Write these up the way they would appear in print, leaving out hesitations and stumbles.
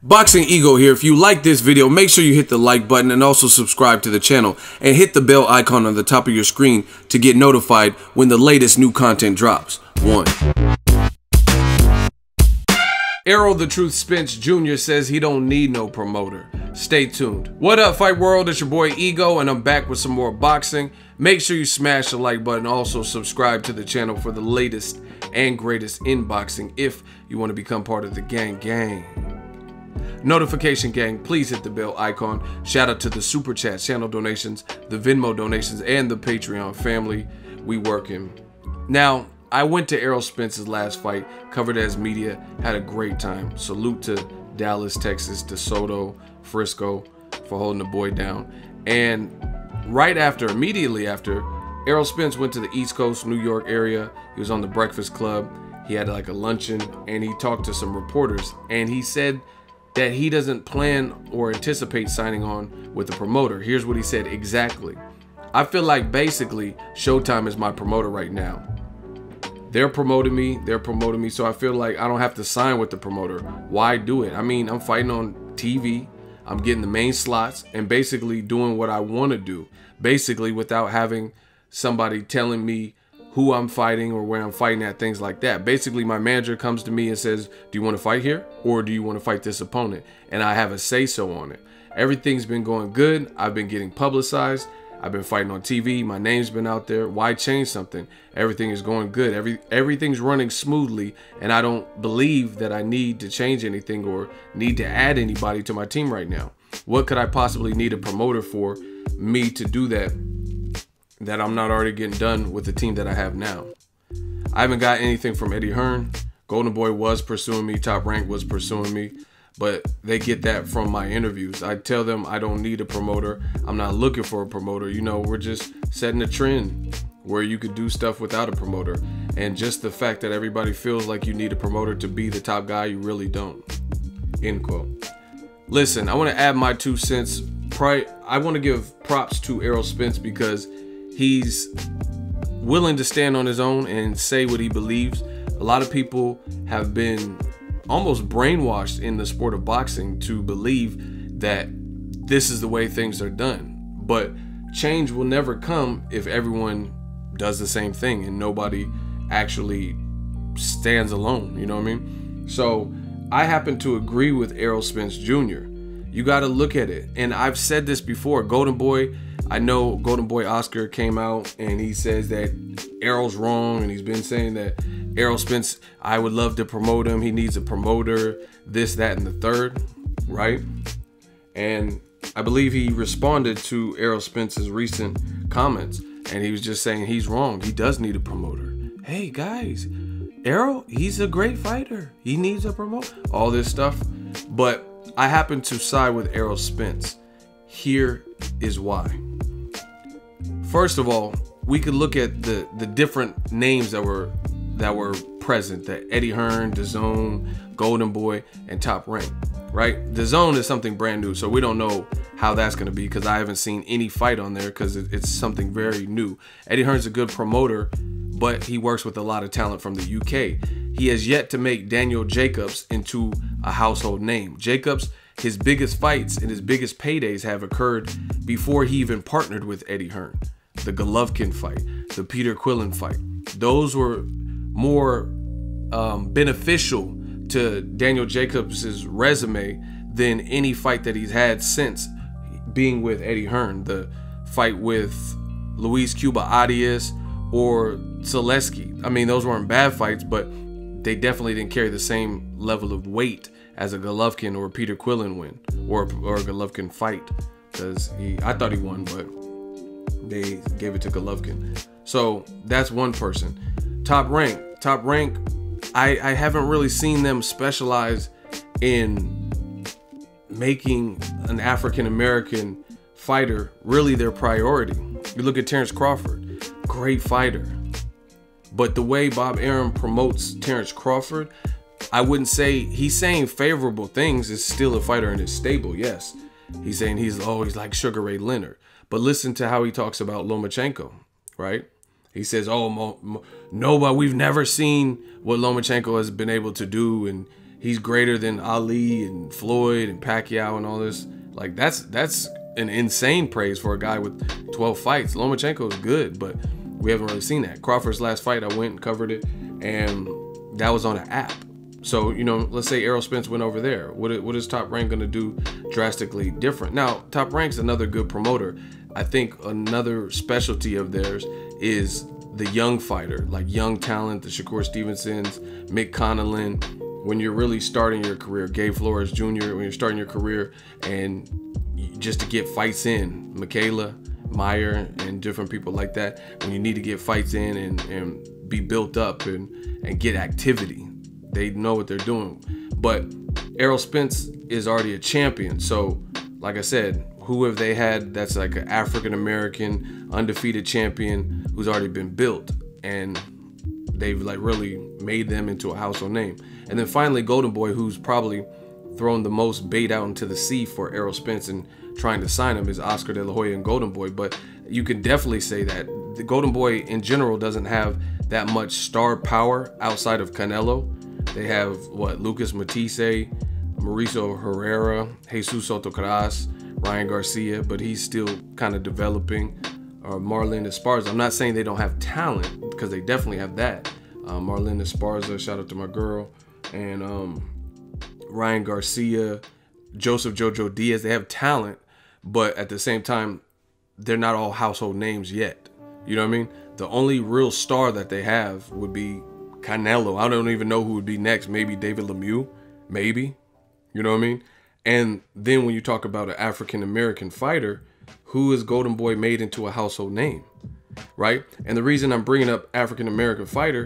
Boxing Ego here. If you like this video, make sure you hit the like button and also subscribe to the channel and hit the bell icon on the top of your screen to get notified when the latest new content drops. 1. Errol the Truth Spence Jr. says he don't need no promoter. Stay tuned. What up, Fight World? It's your boy Ego, and I'm back with some more boxing. Make sure you smash the like button. Also subscribe to the channel for the latest and greatest in boxing if you want to become part of the gang. Notification gang, please hit the bell icon. Shout out to the super chat, channel donations, the Venmo donations, and the Patreon family. We working. Now, I went to Errol Spence's last fight, covered as media, had a great time. Salute to Dallas, Texas, DeSoto, Frisco for holding the boy down. And right after, immediately after, Errol Spence went to the East Coast, New York area. He was on the Breakfast Club. He had like a luncheon and he talked to some reporters, and he said that he doesn't plan or anticipate signing on with the promoter. Here's what he said exactly. I feel like basically Showtime is my promoter right now. They're promoting me, so I feel like I don't have to sign with the promoter. Why do it? I mean, I'm fighting on TV, I'm getting the main slots, and basically doing what I want to do. Basically without having somebody telling me who I'm fighting or where I'm fighting at, things like that. Basically, my manager comes to me and says, do you want to fight here or do you want to fight this opponent? And I have a say-so on it. Everything's been going good. I've been getting publicized. I've been fighting on TV. My name's been out there. Why change something? Everything is going good. Everything's running smoothly, and I don't believe that I need to change anything or need to add anybody to my team right now. What could I possibly need a promoter for me to do that I'm not already getting done with the team that I have now? I haven't got anything from Eddie Hearn. Golden Boy was pursuing me. Top Rank was pursuing me. But they get that from my interviews. I tell them I don't need a promoter. I'm not looking for a promoter. You know, we're just setting a trend where you could do stuff without a promoter. And just the fact that everybody feels like you need a promoter to be the top guy, you really don't. End quote. Listen, I want to add my 2 cents. I want to give props to Errol Spence because he's willing to stand on his own and say what he believes. A lot of people have been almost brainwashed in the sport of boxing to believe that this is the way things are done. But change will never come if everyone does the same thing and nobody actually stands alone. You know what I mean? So I happen to agree with Errol Spence Jr. You got to look at it. And I've said this before. Golden Boy, I know Golden Boy Oscar came out and he says that Errol's wrong, and he's been saying that Errol Spence, I would love to promote him. He needs a promoter, this, that, and the third, right? And I believe he responded to Errol Spence's recent comments, and he was just saying he's wrong. He does need a promoter. Hey, guys, Errol, he's a great fighter. He needs a promoter. All this stuff. But I happen to side with Errol Spence. Here is why. First of all, we could look at the different names that were present, that Eddie Hearn, DAZN, Golden Boy, and Top Rank, right? DAZN is something brand new, so we don't know how that's going to be because I haven't seen any fight on there because it's something very new. Eddie Hearn's a good promoter, but he works with a lot of talent from the UK. He has yet to make Daniel Jacobs into a household name. Jacobs, his biggest fights and his biggest paydays have occurred before he even partnered with Eddie Hearn. The Golovkin fight, the Peter Quillin fight, those were more beneficial to Daniel Jacobs' resume than any fight that he's had since being with Eddie Hearn. The fight with Luis Cuba Arias or Zaleski. I mean, those weren't bad fights, but they definitely didn't carry the same level of weight as a Golovkin or Peter Quillin win or a Golovkin fight, because I thought he won, but they gave it to Golovkin. So that's one person. Top Rank, I haven't really seen them specialize in making an African-American fighter really their priority. You look at Terrence Crawford, great fighter. But the way Bob Arum promotes Terrence Crawford, I wouldn't say he's saying favorable things. Is still a fighter in his stable, yes. He's saying he's like Sugar Ray Leonard. But listen to how he talks about Lomachenko, right? He says, oh, nobody, we've never seen what Lomachenko has been able to do, and he's greater than Ali and Floyd and Pacquiao and all this. Like, that's an insane praise for a guy with 12 fights. Lomachenko is good, but we haven't really seen that. Crawford's last fight, I went and covered it, and that was on an app. So, you know, let's say Errol Spence went over there. What is Top Rank going to do drastically different? Now, Top Rank's another good promoter. I think another specialty of theirs is the young fighter, like young talent, the Shakur Stevensons, Mick Connellan. When you're really starting your career, Gabe Flores Jr., when you're starting your career, and just to get fights in, Michaela Meyer and different people like that, when you need to get fights in and be built up and get activity. They know what they're doing. But Errol Spence is already a champion. So, like I said, who have they had that's like an African-American undefeated champion who's already been built? And they've like really made them into a household name. And then finally, Golden Boy, who's probably thrown the most bait out into the sea for Errol Spence and trying to sign him, is Oscar De La Hoya and Golden Boy. But you can definitely say that the Golden Boy in general doesn't have that much star power outside of Canelo. They have Lucas Matisse, Mauricio Herrera, Jesus Soto Kras, Ryan Garcia, but he's still kind of developing. Marlon Esparza. I'm not saying they don't have talent, because they definitely have that. Marlon Esparza, shout out to my girl, and Ryan Garcia, Joseph Jojo Diaz. They have talent, but at the same time, they're not all household names yet. You know what I mean? The only real star that they have would be Canelo. I don't even know who would be next. Maybe David Lemieux, maybe. You know what I mean? And then when you talk about an African-American fighter, who is Golden Boy made into a household name, right? And the reason I'm bringing up African-American fighter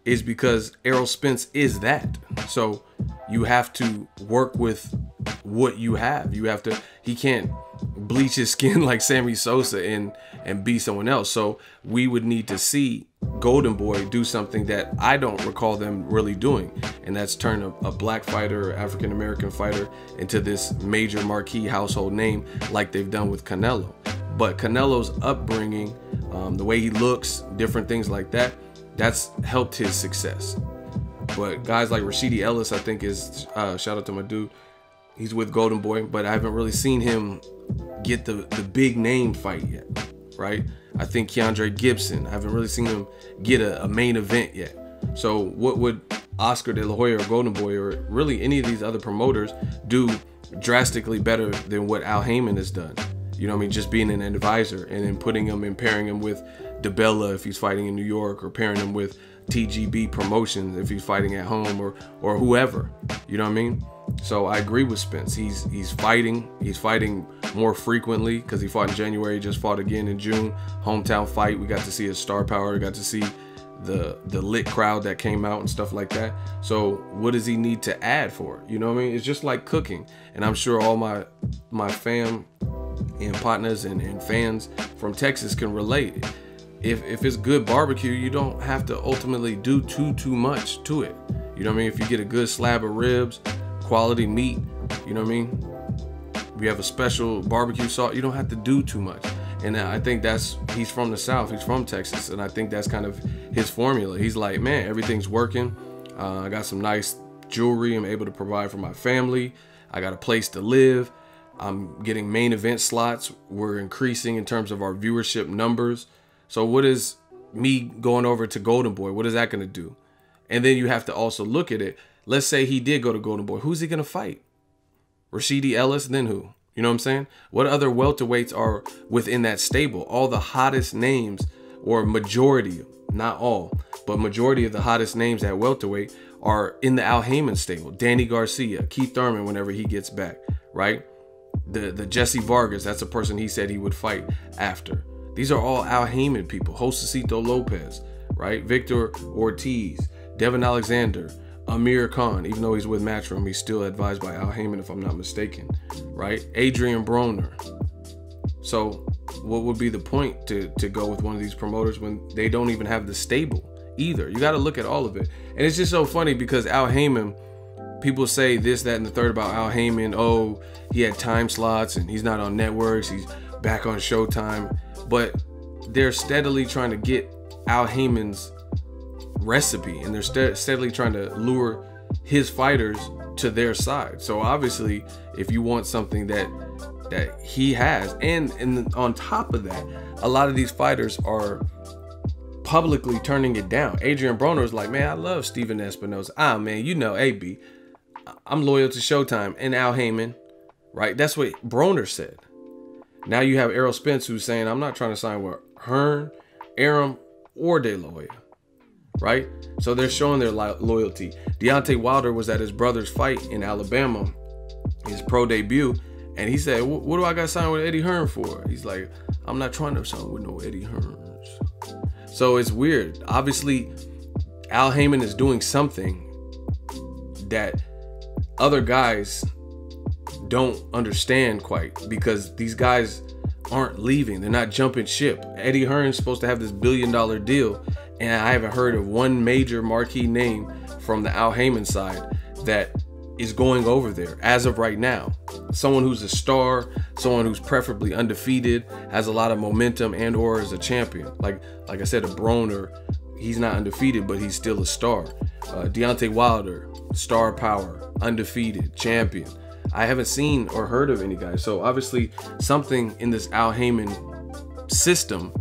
is because Errol Spence is that. So you have to work with what you have. You have to, he can't bleach his skin like Sammy Sosa and be someone else. So we would need to see Golden Boy do something that I don't recall them really doing, and that's turn a black fighter or African-American fighter into this major marquee household name like they've done with Canelo. But Canelo's upbringing, the way he looks, different things like that, that's helped his success. But guys like Rashidi Ellis, I think is, shout out to my dude, he's with Golden Boy, but I haven't really seen him get the big name fight yet, right? I think Keandre Gibson, I haven't really seen him get a main event yet. So what would Oscar De La Hoya or Golden Boy or really any of these other promoters do drastically better than what Al Heyman has done? You know what I mean? Just being an advisor and then putting him and pairing him with DeBella if he's fighting in New York, or pairing him with TGB Promotions if he's fighting at home, or whoever. You know what I mean? So I agree with Spence. He's fighting more frequently, because he fought in January, just fought again in June. Hometown fight. We got to see his star power. We got to see the lit crowd that came out and stuff like that. So what does he need to add for it? You know what I mean? It's just like cooking. And I'm sure all my fam and partners and fans from Texas can relate. If it's good barbecue, you don't have to ultimately do too much to it. You know what I mean? If you get a good slab of ribs, quality meat, you know what I mean? We have a special barbecue sauce. You don't have to do too much. And I think he's from the South. He's from Texas. And I think that's kind of his formula. He's like, man, everything's working. I got some nice jewelry I'm able to provide for my family. I got a place to live. I'm getting main event slots. We're increasing in terms of our viewership numbers. So what is me going over to Golden Boy? What is that going to do? And then you have to also look at it. Let's say he did go to Golden Boy. Who's he going to fight? Rashidi Ellis, then who? You know what I'm saying? What other welterweights are within that stable? All the hottest names, or majority, not all, but majority of the hottest names at welterweight are in the Al Heyman stable. Danny Garcia, Keith Thurman whenever he gets back, right? The Jesse Vargas, that's a person he said he would fight after. These are all Al Heyman people. Josecito Lopez, right? Victor Ortiz, Devin Alexander, Amir Khan, even though he's with Matchroom, he's still advised by Al Heyman, if I'm not mistaken, right? Adrian Broner. So what would be the point to go with one of these promoters when they don't even have the stable either? You got to look at all of it. And it's just so funny because Al Heyman, people say this, that, and the third about Al Heyman. Oh, he had time slots and he's not on networks. He's back on Showtime. But they're steadily trying to get Al Heyman's recipe, and they're steadily trying to lure his fighters to their side. So obviously, if you want something that he has, and on top of that, a lot of these fighters are publicly turning it down. Adrian Broner is like, man, I love Steven Espinoza. Man, you know, AB, I'm loyal to Showtime and Al Heyman, right? That's what Broner said. Now you have Errol Spence who's saying, I'm not trying to sign with Hearn, Arum, or De La Hoya, right? So they're showing their loyalty. Deontay Wilder was at his brother's fight in Alabama, his pro debut, and he said, what do I got to sign with Eddie Hearn for? He's like, I'm not trying to sign with no Eddie Hearns. So it's weird. Obviously, Al Heyman is doing something that other guys don't understand quite, because these guys aren't leaving. They're not jumping ship. Eddie Hearn's supposed to have this $1 billion deal, and I haven't heard of one major marquee name from the Al Heyman side that is going over there as of right now. Someone who's a star, someone who's preferably undefeated, has a lot of momentum, and or is a champion. Like I said, a Broner, he's not undefeated, but he's still a star. Deontay Wilder, star power, undefeated, champion. I haven't seen or heard of any guys. So obviously something in this Al Heyman system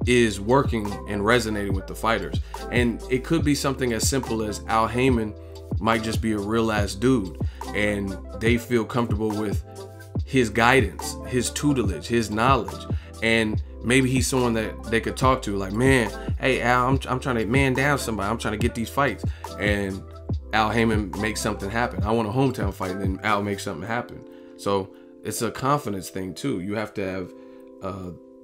is working and resonating with the fighters. And it could be something as simple as Al Heyman might just be a real ass dude, and they feel comfortable with his guidance, his tutelage, his knowledge, and maybe he's someone that they could talk to, like, man, hey Al, I'm trying to man down somebody, I'm trying to get these fights, and Al Heyman makes something happen. I want a hometown fight, and then Al makes something happen. So it's a confidence thing too. You have to have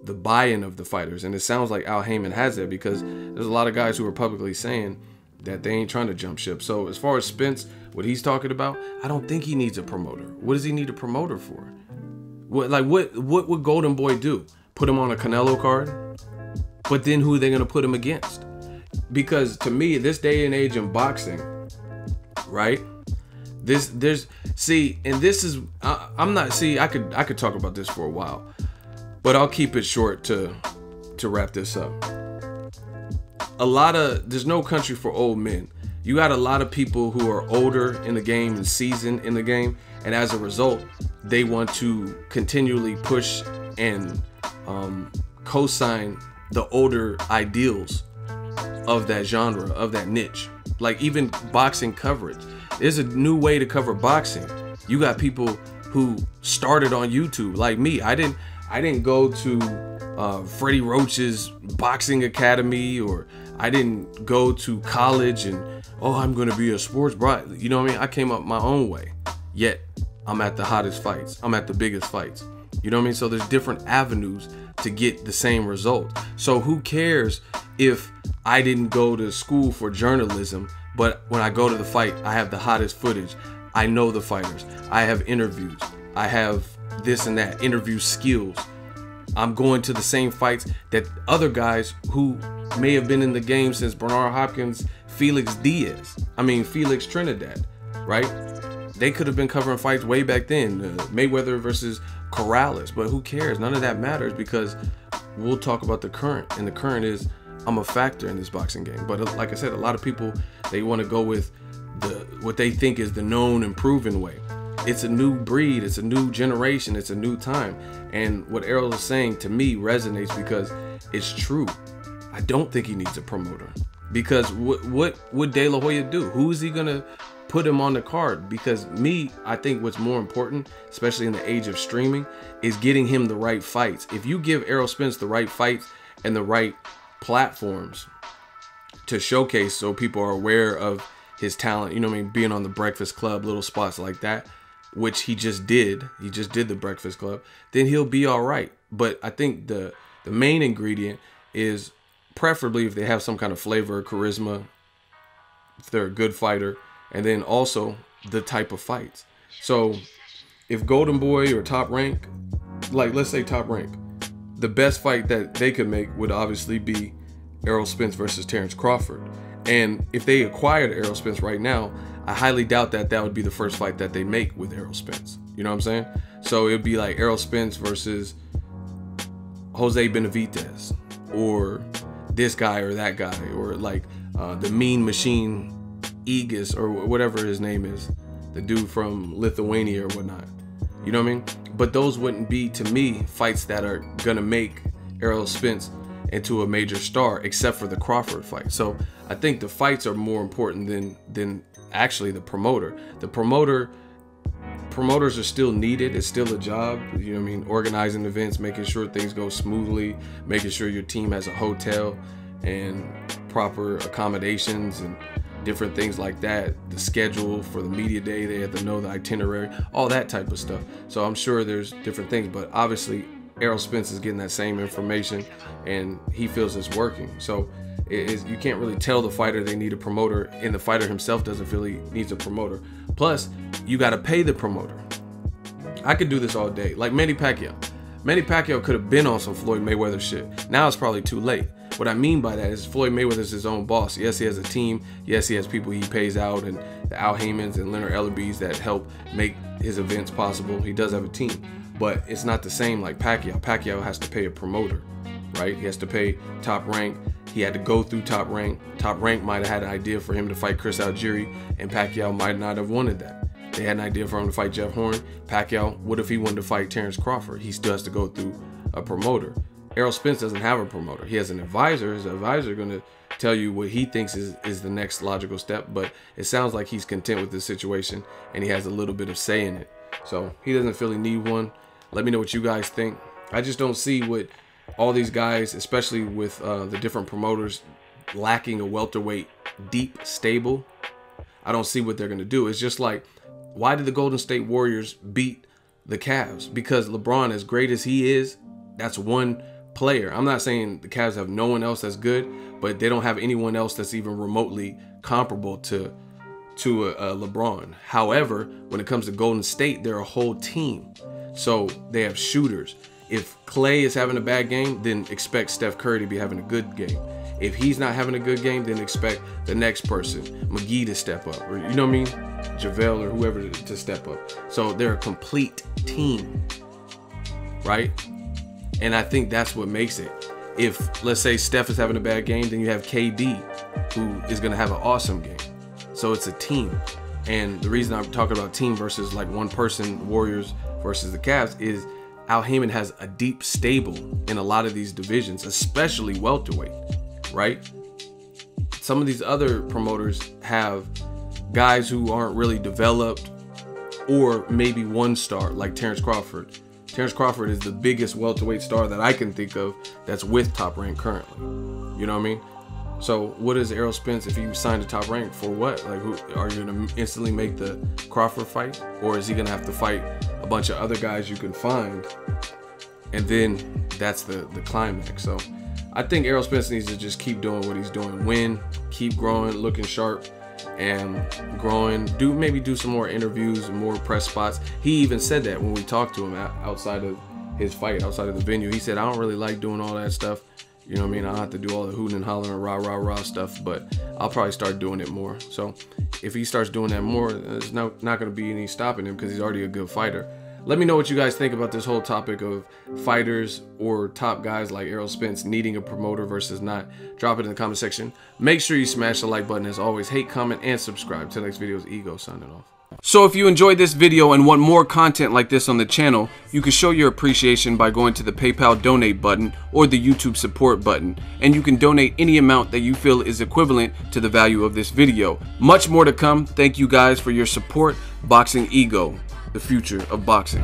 the buy-in of the fighters, and it sounds like Al Heyman has that, because there's a lot of guys who are publicly saying that they ain't trying to jump ship. So as far as Spence, what he's talking about, I don't think he needs a promoter. What does he need a promoter for? What would Golden Boy do? Put him on a Canelo card? But then who are they going to put him against? Because to me, this day and age in boxing, right? I could talk about this for a while, but I'll keep it short to wrap this up. There's no country for old men. You got a lot of people who are older in the game and seasoned in the game, and as a result, they want to continually push and co-sign the older ideals of that genre, of that niche. Like even boxing coverage. There's a new way to cover boxing. You got people who started on YouTube, like me. I didn't go to Freddie Roach's boxing academy, or I didn't go to college and, I'm going to be a sports bro. You know what I mean? I came up my own way. Yet I'm at the hottest fights. I'm at the biggest fights. You know what I mean? So there's different avenues to get the same result. So who cares if I didn't go to school for journalism, but when I go to the fight, I have the hottest footage. I know the fighters. I have interviews. I have this and that, interview skills. I'm going to the same fights that other guys who may have been in the game since Bernard Hopkins, Felix Trinidad, right? They could have been covering fights way back then, Mayweather versus Corrales, but who cares? None of that matters, because we'll talk about the current, and the current is I'm a factor in this boxing game. But like I said, a lot of people, they want to go with what they think is the known and proven way. It's a new breed, it's a new generation, it's a new time. And what Errol is saying to me resonates, because it's true. I don't think he needs a promoter, because what would De La Hoya do? Who is he gonna put him on the card? Because I think what's more important, especially in the age of streaming, is getting him the right fights. If you give Errol Spence the right fights and the right platforms to showcase, so people are aware of his talent, you know what I mean, being on the Breakfast Club, little spots like that, which he just did the Breakfast Club, then he'll be all right. But I think the main ingredient is, preferably if they have some kind of flavor or charisma, if they're a good fighter, and then also the type of fights. So if Golden Boy or Top Rank, like let's say Top Rank, the best fight that they could make would obviously be Errol Spence versus Terrence Crawford. And if they acquired Errol Spence right now, I highly doubt that would be the first fight that they make with Errol Spence. You know what I'm saying? So it'd be like Errol Spence versus Jose Benavidez, or this guy or that guy, or like the Mean Machine Egas, or whatever his name is. the dude from Lithuania or whatnot. You know what I mean? But those wouldn't be, to me, fights that are gonna make Errol Spence into a major star, except for the Crawford fight. So I think the fights are more important than actually the promoter. The promoters are still needed. It's still a job. You know what I mean? Organizing events, making sure things go smoothly, making sure your team has a hotel and proper accommodations and different things like that. The schedule for the media day, they have to know the itinerary, all that type of stuff. So I'm sure there's different things, but obviously Errol Spence is getting that same information and he feels it's working. So you can't really tell the fighter they need a promoter, and the fighter himself doesn't feel he needs a promoter. Plus, you got to pay the promoter. I could do this all day. Like Manny Pacquiao. Manny Pacquiao could have been on some Floyd Mayweather shit. Now it's probably too late. What I mean by that is Floyd Mayweather is his own boss. Yes, he has a team. Yes, he has people he pays out, and the Al Haymans and Leonard Ellerbys that help make his events possible. He does have a team, but it's not the same like Pacquiao. Pacquiao has to pay a promoter, right? He has to pay Top Rank. He had to go through Top Rank. Top Rank might have had an idea for him to fight Chris Algieri, and Pacquiao might not have wanted that. They had an idea for him to fight Jeff Horn. Pacquiao, what if he wanted to fight Terrence Crawford? He still has to go through a promoter. Errol Spence doesn't have a promoter. He has an advisor. His advisor is going to tell you what he thinks is the next logical step, but it sounds like he's content with this situation and he has a little bit of say in it. So he doesn't feel he need one. Let me know what you guys think. I just don't see what all these guys, especially with the different promoters, lacking a welterweight deep stable. I don't see what they're going to do. It's just like, why did the Golden State Warriors beat the Cavs? Because LeBron, as great as he is, that's one player. I'm not saying the Cavs have no one else that's good, but they don't have anyone else that's even remotely comparable to a LeBron. However, when it comes to Golden State, they're a whole team. So they have shooters. If Clay is having a bad game, then expect Steph Curry to be having a good game. If he's not having a good game, then expect the next person, McGee, to step up, or you know what I mean, JaVale or whoever to step up. So they're a complete team, right? And I think that's what makes it. If, let's say, Steph is having a bad game, then you have KD, who is going to have an awesome game. So it's a team. And the reason I'm talking about team versus like one person, Warriors versus the Cavs, is Al Haymon has a deep stable in a lot of these divisions, especially welterweight, right? Some of these other promoters have guys who aren't really developed, or maybe one star, like Terrence Crawford. Terrence Crawford is the biggest welterweight star that I can think of that's with Top Rank currently. You know what I mean? So what is Errol Spence, if you sign to Top Rank, for what? Like, who are you gonna instantly make the Crawford fight, or is he gonna have to fight a bunch of other guys you can find, and then that's the climax? So I think Errol Spence needs to just keep doing what he's doing, win, keep growing, looking sharp, and growing. Maybe do some more interviews and more press spots. He even said that when we talked to him outside of his fight, outside of the venue. He said, I don't really like doing all that stuff. You know what I mean? I don't have to do all the hooting and hollering, rah, rah, rah stuff, but I'll probably start doing it more. So if he starts doing that more, there's not going to be any stopping him, because he's already a good fighter. Let me know what you guys think about this whole topic of fighters or top guys like Errol Spence needing a promoter versus not. Drop it in the comment section. Make sure you smash the like button as always. Hate, comment, and subscribe. Till next video is Ego signing off. So if you enjoyed this video and want more content like this on the channel, you can show your appreciation by going to the PayPal donate button or the YouTube support button, and you can donate any amount that you feel is equivalent to the value of this video. Much more to come. Thank you guys for your support. Boxing Ego, the future of boxing.